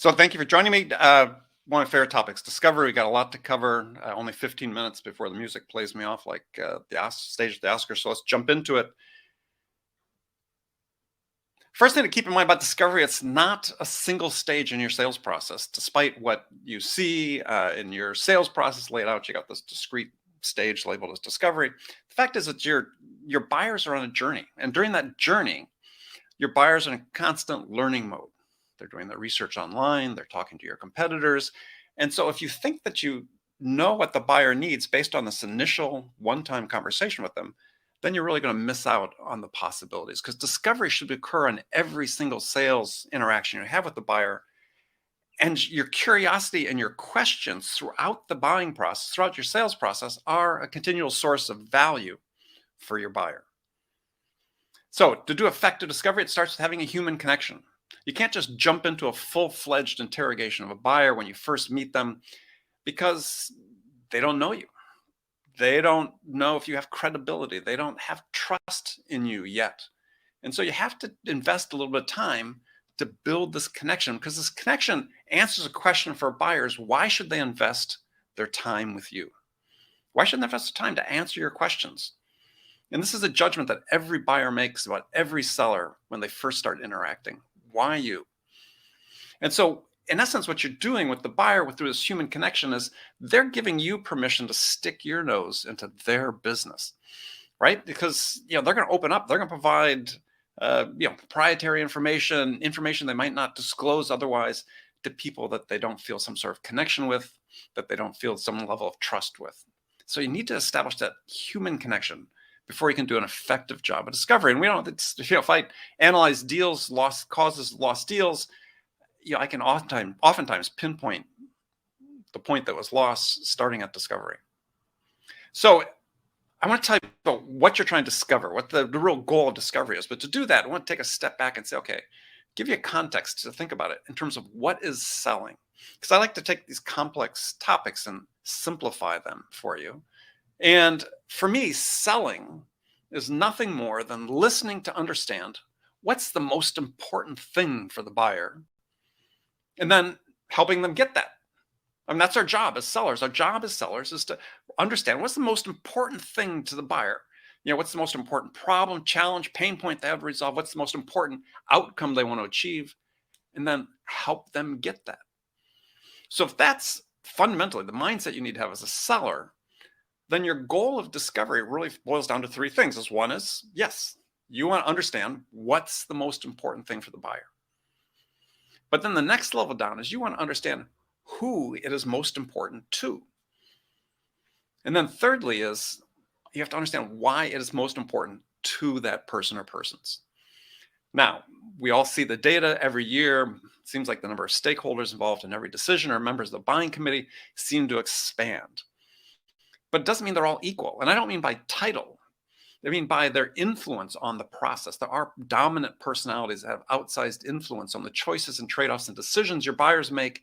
So thank you for joining me. One of my favorite topics, discovery. We got a lot to cover. Only 15 minutes before the music plays me off like stage of the Oscars. So let's jump into it. First thing to keep in mind about discovery, it's not a single stage in your sales process. Despite what you see in your sales process laid out, you got this discrete stage labeled as discovery. The fact is that your buyers are on a journey. And during that journey, your buyers are in constant learning mode. They're doing their research online. They're talking to your competitors. And so if you think that you know what the buyer needs based on this initial one-time conversation with them, then you're really going to miss out on the possibilities, because discovery should occur on every single sales interaction you have with the buyer. And your curiosity and your questions throughout the buying process, throughout your sales process, are a continual source of value for your buyer. So to do effective discovery, it starts with having a human connection. You can't just jump into a full-fledged interrogation of a buyer when you first meet them, because they don't know you. They don't know if you have credibility. They don't have trust in you yet. And so you have to invest a little bit of time to build this connection, because this connection answers a question for buyers. Why should they invest their time with you? Why shouldn't they invest their time to answer your questions? And this is a judgment that every buyer makes about every seller when they first start interacting. Why you? And so in essence, what you're doing with the buyer through this human connection is they're giving you permission to stick your nose into their business, right? Because they're going to open up, they're going to provide proprietary information they might not disclose otherwise to people that they don't feel some sort of connection with, that they don't feel some level of trust with. So you need to establish that human connection before you can do an effective job of discovery. And we don't, if I analyze deals, causes lost deals, I can oftentimes pinpoint the point that was lost starting at discovery. So I want to tell you about what you're trying to discover, what the real goal of discovery is. But to do that, I want to take a step back and say, okay, give you a context to think about it in terms of what is selling. Because I like to take these complex topics and simplify them for you. And for me, selling is nothing more than listening to understand what's the most important thing for the buyer, and then helping them get that. I mean, that's our job as sellers. Our job as sellers is to understand what's the most important thing to the buyer. What's the most important problem, challenge, pain point they have to resolve? What's the most important outcome they want to achieve? And then help them get that. So if that's fundamentally the mindset you need to have as a seller, then your goal of discovery really boils down to three things. One is, yes, you want to understand what's the most important thing for the buyer. But then the next level down is you want to understand who it is most important to. And then thirdly is you have to understand why it is most important to that person or persons. Now, we all see the data every year. It seems like the number of stakeholders involved in every decision or members of the buying committee seem to expand. But it doesn't mean they're all equal. And I don't mean by title. I mean by their influence on the process. There are dominant personalities that have outsized influence on the choices and trade-offs and decisions your buyers make.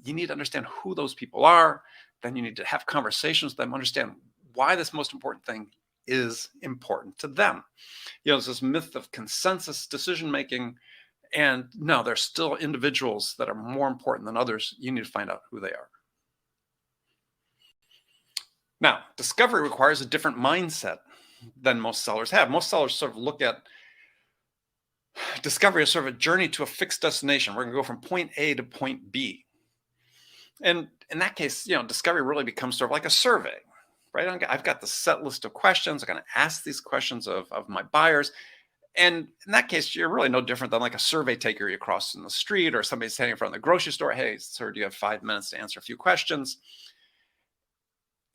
You need to understand who those people are. Then you need to have conversations with them, understand why this most important thing is important to them. There's this myth of consensus decision-making. And no, there's still individuals that are more important than others. You need to find out who they are. Now, discovery requires a different mindset than most sellers have. Most sellers sort of look at discovery as sort of a journey to a fixed destination. We're going to go from point A to point B. And in that case, discovery really becomes sort of like a survey, right? I've got the set list of questions. I'm going to ask these questions of my buyers. And in that case, you're really no different than like a survey taker you cross in the street, or somebody standing in front of the grocery store. Hey, sir, do you have 5 minutes to answer a few questions?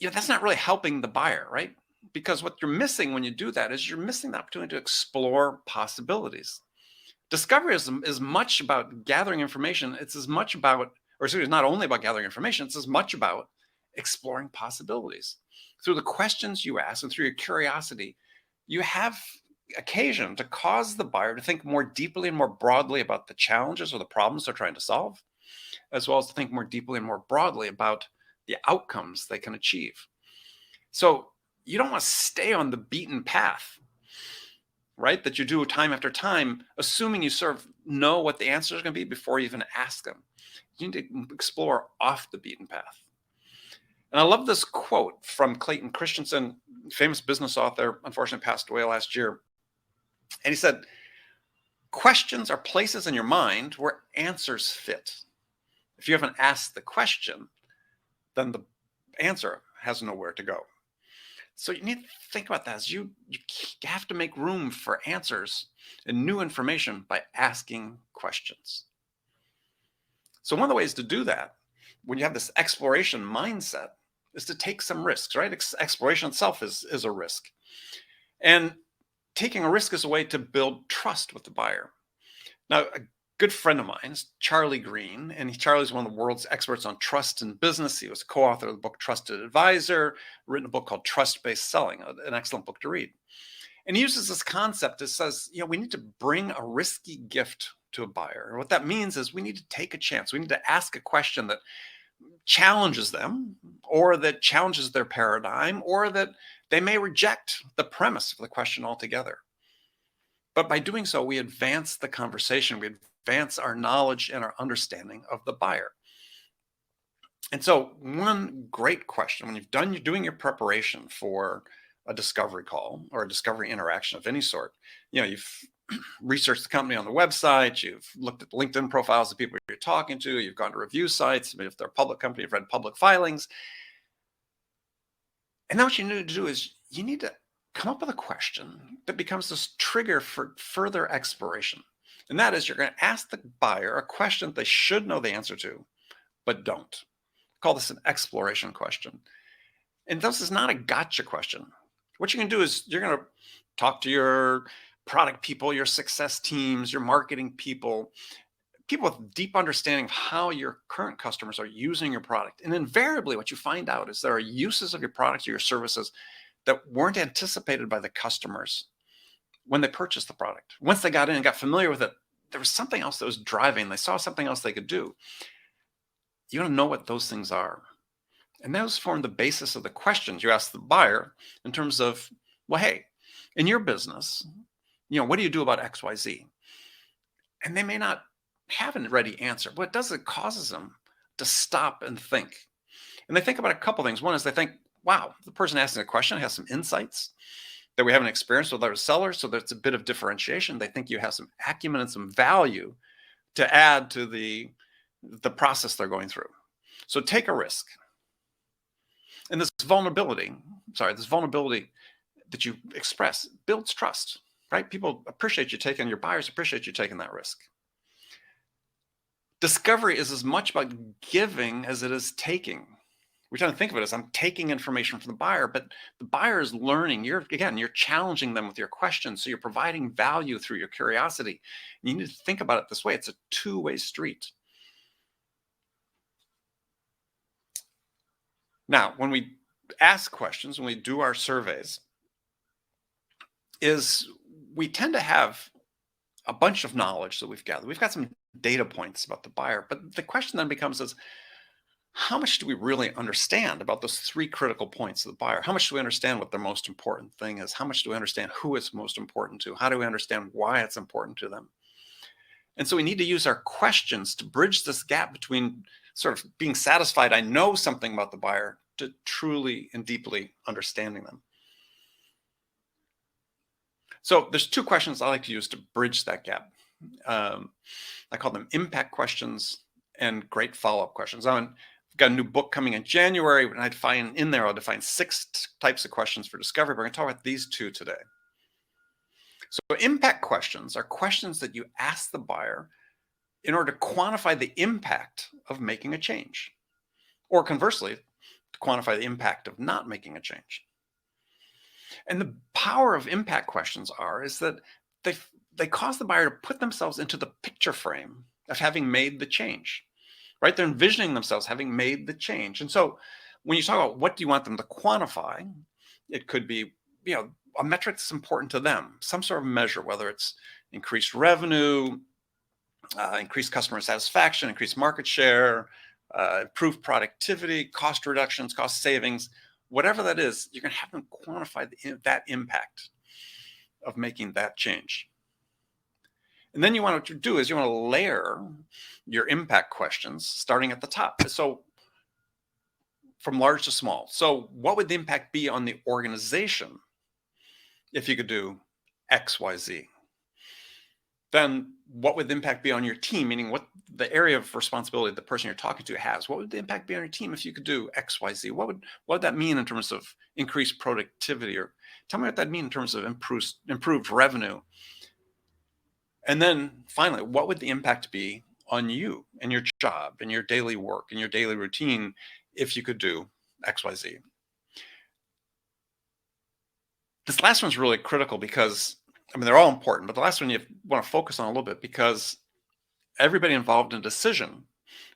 That's not really helping the buyer, right? Because what you're missing when you do that is you're missing the opportunity to explore possibilities. Discovery is much about gathering information. It's as much about, or excuse me, not only about gathering information, it's as much about exploring possibilities. Through the questions you ask and through your curiosity, you have occasion to cause the buyer to think more deeply and more broadly about the challenges or the problems they're trying to solve, as well as to think more deeply and more broadly about the outcomes they can achieve. So you don't want to stay on the beaten path. right? That you do time after time, assuming you sort of know what the answer is going to be before you even ask them. You need to explore off the beaten path. And I love this quote from Clayton Christensen, famous business author, unfortunately passed away last year. And he said, questions are places in your mind where answers fit. If you haven't asked the question, then the answer has nowhere to go. So you need to think about that. As you have to make room for answers and new information by asking questions. So one of the ways to do that, when you have this exploration mindset, is to take some risks, right? Exploration itself is a risk. And taking a risk is a way to build trust with the buyer. Now, a good friend of mine is Charlie Green, and Charlie's one of the world's experts on trust in business. He was a co-author of the book Trusted Advisor, written a book called Trust-Based Selling, an excellent book to read. And he uses this concept that says, we need to bring a risky gift to a buyer. And what that means is we need to take a chance. We need to ask a question that challenges them, or that challenges their paradigm, or that they may reject the premise of the question altogether. But by doing so, we advance the conversation, we advance our knowledge and our understanding of the buyer. And so one great question, when you're doing your preparation for a discovery call or a discovery interaction of any sort, you've researched the company on the website, you've looked at the LinkedIn profiles of people you're talking to, you've gone to review sites, if they're a public company, you've read public filings. And then what you need to do is you need to come up with a question that becomes this trigger for further exploration. And that is, you're going to ask the buyer a question that they should know the answer to, but don't. Call this an exploration question. And this is not a gotcha question. What you can do is you're going to talk to your product people, your success teams, your marketing people with deep understanding of how your current customers are using your product. And invariably, what you find out is there are uses of your product or your services that weren't anticipated by the customers when they purchased the product. Once they got in and got familiar with it, there was something else that was driving. They saw something else they could do. You want to know what those things are. And those form the basis of the questions you ask the buyer in terms of, well, hey, in your business, what do you do about XYZ? And they may not have a ready answer. What it does, it causes them to stop and think. And they think about a couple things. One is they think, wow, the person asking the question has some insights that we haven't experienced with other sellers. So there's a bit of differentiation. They think you have some acumen and some value to add to the process they're going through. So take a risk. And this vulnerability that you express builds trust, right? People appreciate you taking, your buyers appreciate you taking that risk. Discovery is as much about giving as it is taking. We tend to think of it as I'm taking information from the buyer, but the buyer is learning. You're challenging them with your questions. So you're providing value through your curiosity. And you need to think about it this way. It's a two-way street. Now, when we ask questions, when we do our surveys, we tend to have a bunch of knowledge that we've gathered. We've got some data points about the buyer, but the question then becomes is, how much do we really understand about those three critical points of the buyer? How much do we understand what their most important thing is? How much do we understand who it's most important to? How do we understand why it's important to them? And so we need to use our questions to bridge this gap between sort of being satisfied, I know something about the buyer, to truly and deeply understanding them. So there's two questions I like to use to bridge that gap. I call them impact questions and great follow-up questions. I've got a new book coming in January, and I'll define 6 types of questions for discovery. We're going to talk about these 2 today. So impact questions are questions that you ask the buyer in order to quantify the impact of making a change, or conversely, to quantify the impact of not making a change. And the power of impact questions is that they cause the buyer to put themselves into the picture frame of having made the change, right? They're envisioning themselves having made the change. And so when you talk about what do you want them to quantify, it could be, a metric that's important to them, some sort of measure, whether it's increased revenue, increased customer satisfaction, increased market share, improved productivity, cost reductions, cost savings, whatever that is, you're going to have them quantify that impact. of making that change. And then you want to do is you want to layer your impact questions starting at the top. So from large to small. So what would the impact be on the organization if you could do X, Y, Z? Then what would the impact be on your team? Meaning what the area of responsibility the person you're talking to has. What would the impact be on your team if you could do X, Y, Z? What would that mean in terms of increased productivity? Or tell me what that mean in terms of improved revenue. And then finally, what would the impact be on you and your job and your daily work and your daily routine if you could do X, Y, Z? This last one's really critical because, I mean, they're all important, but the last one you want to focus on a little bit because everybody involved in a decision,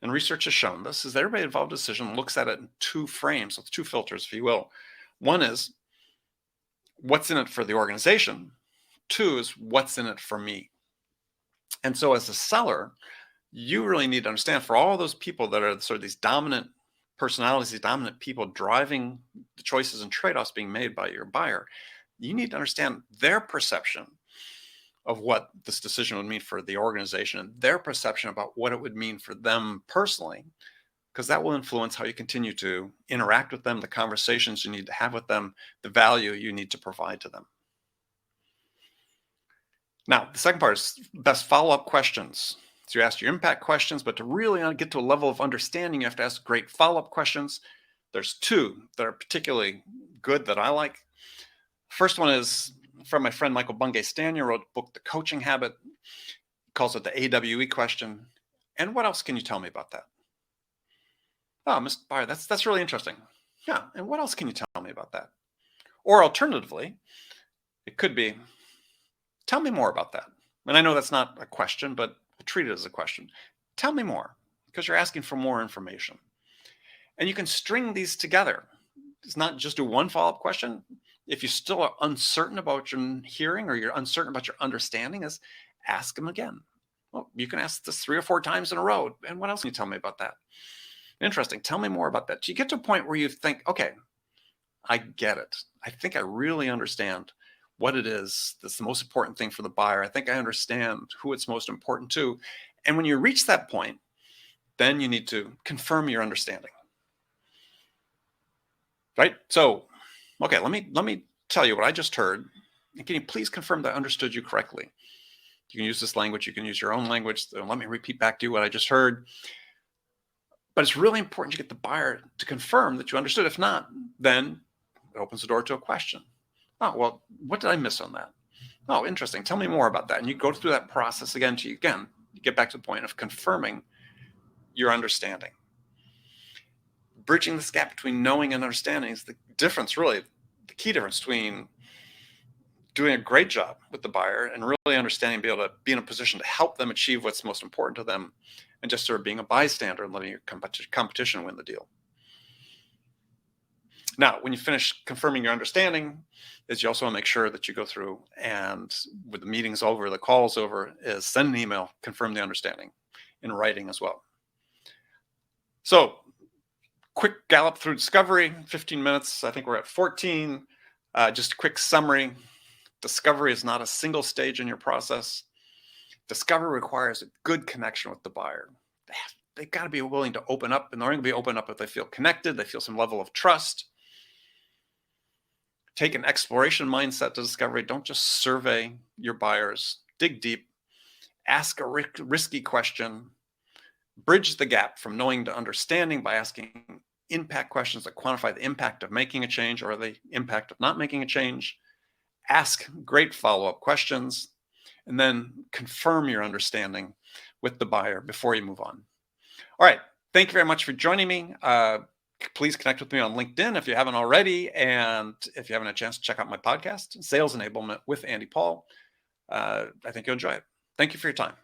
and research has shown this, is that everybody involved in a decision looks at it in two frames, with two filters, if you will. One is what's in it for the organization. Two is what's in it for me. And so as a seller, you really need to understand for all those people that are sort of these dominant personalities, these dominant people driving the choices and trade-offs being made by your buyer, you need to understand their perception of what this decision would mean for the organization and their perception about what it would mean for them personally, because that will influence how you continue to interact with them, the conversations you need to have with them, the value you need to provide to them. Now, the second part is best follow-up questions. So you ask your impact questions, but to really get to a level of understanding, you have to ask great follow-up questions. There's two that are particularly good that I like. First one is from my friend Michael Bungay Stanier, wrote the book, The Coaching Habit. He calls it the AWE question. And what else can you tell me about that? Oh, Mr. Buyer, that's really interesting. Yeah, and what else can you tell me about that? Or alternatively, it could be, tell me more about that. And I know that's not a question, but treat it as a question. Tell me more, because you're asking for more information. And you can string these together. It's not just do one follow-up question. If you still are uncertain about what you're hearing or you're uncertain about your understanding, is ask them again. Well, you can ask this 3 or 4 times in a row. And what else can you tell me about that? Interesting. Tell me more about that. So you get to a point where you think, okay, I get it. I think I really understand what it is that's the most important thing for the buyer. I think I understand who it's most important to. And when you reach that point, then you need to confirm your understanding. Right? So, okay, let me tell you what I just heard. And can you please confirm that I understood you correctly? You can use this language. You can use your own language. So let me repeat back to you what I just heard. But it's really important to get the buyer to confirm that you understood. If not, then it opens the door to a question. Oh, well, what did I miss on that? Oh, interesting. Tell me more about that. And you go through that process again you get back to the point of confirming your understanding. Bridging this gap between knowing and understanding is the difference, really, the key difference between doing a great job with the buyer and really understanding, be able to be in a position to help them achieve what's most important to them, and just sort of being a bystander and letting your competition win the deal. Now, when you finish confirming your understanding, is you also want to make sure that you go through and with the meetings over, the calls over, is send an email, confirm the understanding in writing as well. So quick gallop through discovery, 15 minutes. I think we're at 14. Just a quick summary. Discovery is not a single stage in your process. Discovery requires a good connection with the buyer. They've got to be willing to open up, and they're going to be open up if they feel connected, they feel some level of trust. Take an exploration mindset to discovery. Don't just survey your buyers. Dig deep. Ask a risky question. Bridge the gap from knowing to understanding by asking impact questions that quantify the impact of making a change or the impact of not making a change. Ask great follow-up questions, and then confirm your understanding with the buyer before you move on. All right. Thank you very much for joining me. Please connect with me on LinkedIn if you haven't already. And if you haven't had a chance to check out my podcast, Sales Enablement with Andy Paul, I think you'll enjoy it. Thank you for your time.